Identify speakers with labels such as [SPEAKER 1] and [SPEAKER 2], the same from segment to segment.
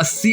[SPEAKER 1] 80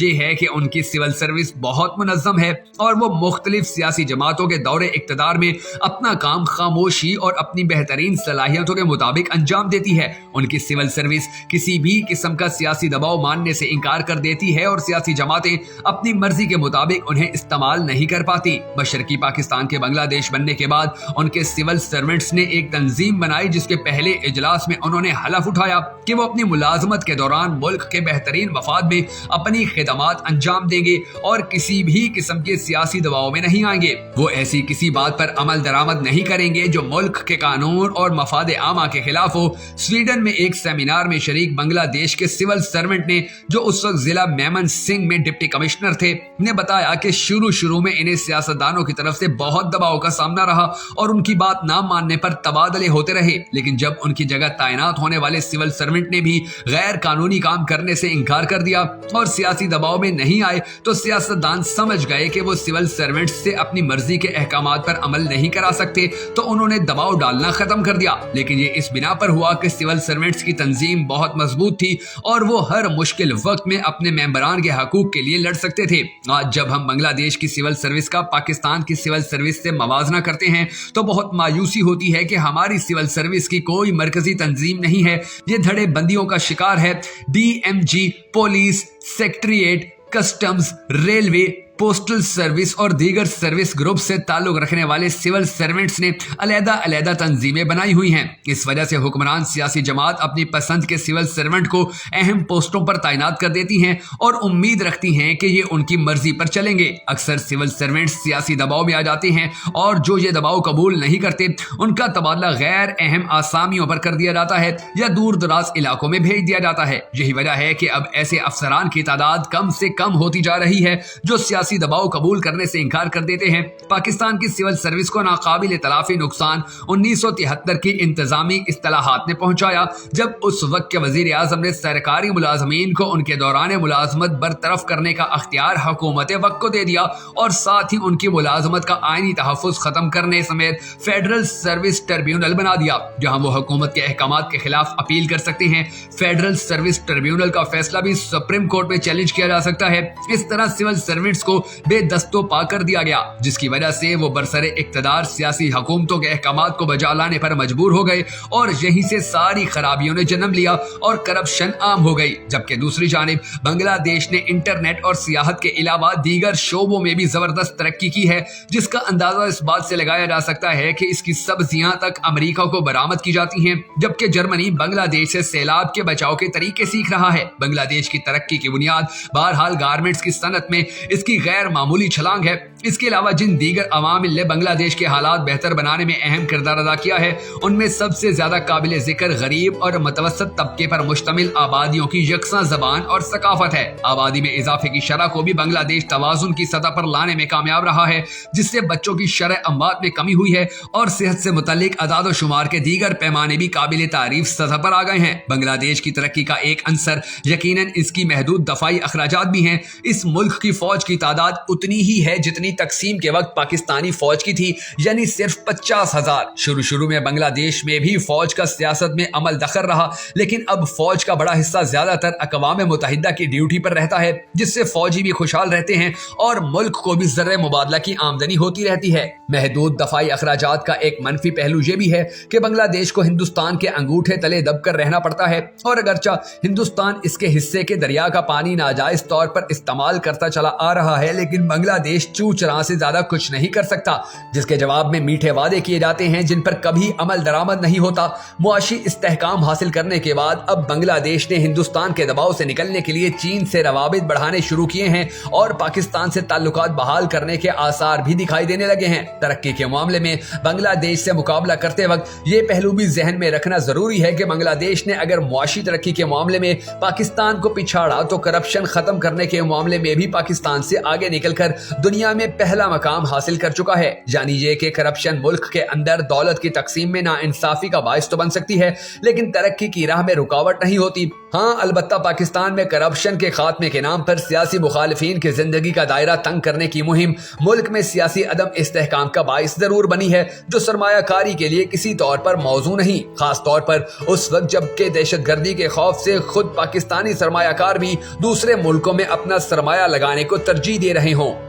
[SPEAKER 1] یہ ہے کہ ان کی سول سروس بہت منظم ہے اور وہ مختلف سیاسی جماعتوں کے دور اقتدار میں اپنا کام خاموشی اور اپنی بہترین صلاحیتوں کے مطابق انجام دیتی ہے۔ ان کی سول سروس کسی بھی قسم کا سیاسی دباؤ ماننے سے انکار کر دیتی ہے اور سیاسی جماعتیں اپنی مرضی کے مطابق انہیں استعمال نہیں کر پاتی۔ مشرقی پاکستان کے بنگلہ دیش بننے کے بعد ان کے سول سرونٹس نے ایک تنظیم بنائی جس کے پہلے اجلاس میں انہوں نے حلف اٹھایا کہ وہ اپنی ملازمت کے دوران ملک کے بہترین مفاد میں اپنی خدمات انجام دیں گے اور کسی بھی قسم کے سیاسی دباؤ میں نہیں آئیں گے۔ وہ ایسی کسی بات پر عمل درآمد نہیں کریں گے جو ملک کے قانون اور مفاد عامہ کے خلاف ہو۔ سویڈن میں ایک سیمینار میں شریک بنگلہ دیش کے سول سرونٹ نے، جو اس وقت ضلع میمن سنگھ میں ڈپٹی کمشنر تھے، نے بتایا کہ شروع میں انہیں سیاستدانوں کی طرف سے بہت دباؤ کا سامنا رہا اور ان کی بات نہ ماننے پر تبادلے ہوتے رہے، لیکن جب ان کی جگہ تعینات ہونے والے سول سرونٹ نے بھی غیر قانونی کام کرنے سے انکار کر دیا اور سیاسی دباؤ میں نہیں آئے تو سیاستدان سمجھ گئے کہ وہ سول سرونٹ سے اپنی مرضی کے احکامات پر عمل نہیں کرا سکتے، تو انہوں نے دباؤ ڈالنا ختم کر دیا۔ لیکن یہ اس بنا پر ہوا کہ سول سرونٹس کی تنظیم بہت مضبوط تھی اور وہ ہر مشکل وقت میں اپنے ممبران کے حقوق کے لیے لڑ سکتے تھے۔ آج جب ہم بنگلہ دیش کی سول سروس کا پاکستان کی سول سروس سے موازنہ کرتے ہیں تو بہت مایوسی ہوتی ہے کہ ہماری سول سروس کی کوئی مرکزی تنظیم نہیں ہے۔ یہ دھڑے بندیوں کا شکار ہے۔ D M G, police, secretariat, customs, railway, postal service اور دیگر سروس گروپ سے تعلق رکھنے والے سول سرونٹس نے علیحدہ تنظیمیں بنائی ہوئی ہیں۔ اس وجہ سے حکمران سیاسی جماعت اپنی پسند کے سول سرونٹ کو اہم پوسٹوں پر تعینات کر دیتی ہیں اور امید رکھتی ہیں کہ یہ ان کی مرضی پر چلیں گے۔ اکثر سول سرونٹس سیاسی دباؤ میں آ جاتے ہیں اور جو یہ دباؤ قبول نہیں کرتے ان کا تبادلہ غیر اہم آسامیوں پر کر دیا جاتا ہے یا دور دراز علاقوں میں بھیج دیا جاتا ہے۔ یہی وجہ ہے کہ اب ایسے افسران کی تعداد کم سے کم ہوتی جا رہی ہے جو سیاسی دباؤ قبول کرنے سے انکار کر دیتے ہیں۔ پاکستان کی سول سروس کو ناقابل تلافی نقصان 1973 کی انتظامی اصطلاحات نے پہنچایا، جب اس وقت کے وزیر اعظم نے سرکاری ملازمین کو ان کے دوران ملازمت برطرف کرنے کا اختیار حکومت وقت کو دے دیا اور ساتھ ہی ان کی ملازمت کا آئینی تحفظ ختم کرنے سمیت فیڈرل سروس ٹریبیونل بنا دیا جہاں وہ حکومت کے احکامات کے خلاف اپیل کر سکتے ہیں۔ فیڈرل سروس ٹریبیونل کا فیصلہ بھی سپریم کورٹ میں چیلنج کیا جا سکتا ہے۔ اس طرح سول سروسز کو بے دست و پا کر دیا گیا، جس کی وجہ سے وہ برسر اقتدار سیاسی حکومتوں کے احکامات کو بجا لانے پر مجبور ہو گئے اور یہیں سے ساری خرابیوں نے جنم لیا اور کرپشن عام ہو گئی۔ جبکہ دوسری جانب بنگلہ دیش نے انٹرنیٹ اور سیاحت کے علاوہ دیگر شعبوں میں بھی زبردست ترقی کی ہے، جس کا اندازہ اس بات سے لگایا جا سکتا ہے کہ اس کی سبزیاں تک امریکہ کو برآمد کی جاتی ہیں، جبکہ جرمنی بنگلہ دیش سے سیلاب کے بچاؤ کے طریقے سیکھ رہا ہے۔ بنگلہ دیش کی ترقی کی بنیاد بہرحال گارمنٹس کی صنعت میں اس کی غیر معمولی چھلانگ ہے۔ اس کے علاوہ جن دیگر عوامل نے بنگلہ دیش کے حالات بہتر بنانے میں اہم کردار ادا کیا ہے ان میں سب سے زیادہ قابل ذکر غریب اور متوسط طبقے پر مشتمل آبادیوں کی یکساں زبان اور ثقافت ہے۔ آبادی میں اضافے کی شرح کو بھی بنگلہ دیش توازن کی سطح پر لانے میں کامیاب رہا ہے، جس سے بچوں کی شرح اموات میں کمی ہوئی ہے اور صحت سے متعلق اعداد و شمار کے دیگر پیمانے بھی قابل تعریف سطح پر آ گئے ہیں۔ بنگلہ دیش کی ترقی کا ایک عنصر یقیناً اس کی محدود دفاعی اخراجات بھی ہیں۔ اس ملک کی فوج کی تعداد اتنی ہی ہے جتنی تقسیم کے وقت پاکستانی فوج کی تھی، یعنی صرف 50,000۔ شروع میں بنگلہ دیش میں بھی فوج کا سیاست میں عمل دخل رہا، لیکن اب فوج کا بڑا حصہ زیادہ تر اقوام متحدہ کی ڈیوٹی پر رہتا ہے، جس سے فوجی بھی خوشحال رہتے ہیں اور ملک کو بھی زر مبادلہ کی آمدنی ہوتی رہتی ہے۔ محدود دفاعی اخراجات کا ایک منفی پہلو یہ بھی ہے کہ بنگلہ دیش کو ہندوستان کے انگوٹھے تلے دب کر رہنا پڑتا ہے، اور اگرچہ ہندوستان اس کے حصے کے دریا کا پانی ناجائز طور پر استعمال کرتا چلا آ رہا ہے، لیکن بنگلہ دیش چراں سے زیادہ کچھ نہیں کر سکتا، جس کے جواب میں میٹھے وعدے کیے جاتے ہیں جن پر کبھی عمل درآمد نہیں ہوتا۔ معاشی استحکام حاصل کرنے کے بعد اب بنگلہ دیش نے ہندوستان کے دباؤ سے نکلنے کے لیے چین سے روابط بڑھانے شروع کیے ہیں اور پاکستان سے تعلقات بحال کرنے کے آثار بھی دکھائی دینے لگے ہیں۔ ترقی کے معاملے میں بنگلہ دیش سے مقابلہ کرتے وقت یہ پہلو بھی ذہن میں رکھنا ضروری ہے کہ بنگلہ دیش نے اگر معاشی ترقی کے معاملے میں پاکستان کو پچھاڑا تو کرپشن ختم کرنے کے معاملے میں بھی پاکستان سے آگے نکل کر دنیا میں پہلا مقام حاصل کر چکا ہے۔ جانیے کہ کرپشن ملک کے اندر دولت کی تقسیم میں ناانصافی کا باعث تو بن سکتی ہے، لیکن ترقی کی راہ میں رکاوٹ نہیں ہوتی۔ ہاں، البتہ پاکستان میں کرپشن کے خاتمے کے نام پر سیاسی مخالفین کی زندگی کا دائرہ تنگ کرنے کی مہم ملک میں سیاسی عدم استحکام کا باعث ضرور بنی ہے، جو سرمایہ کاری کے لیے کسی طور پر موزوں نہیں، خاص طور پر اس وقت جب کہ دہشت گردی کے خوف سے خود پاکستانی سرمایہ کار بھی دوسرے ملکوں میں اپنا سرمایہ لگانے کو ترجیح دے رہے ہوں۔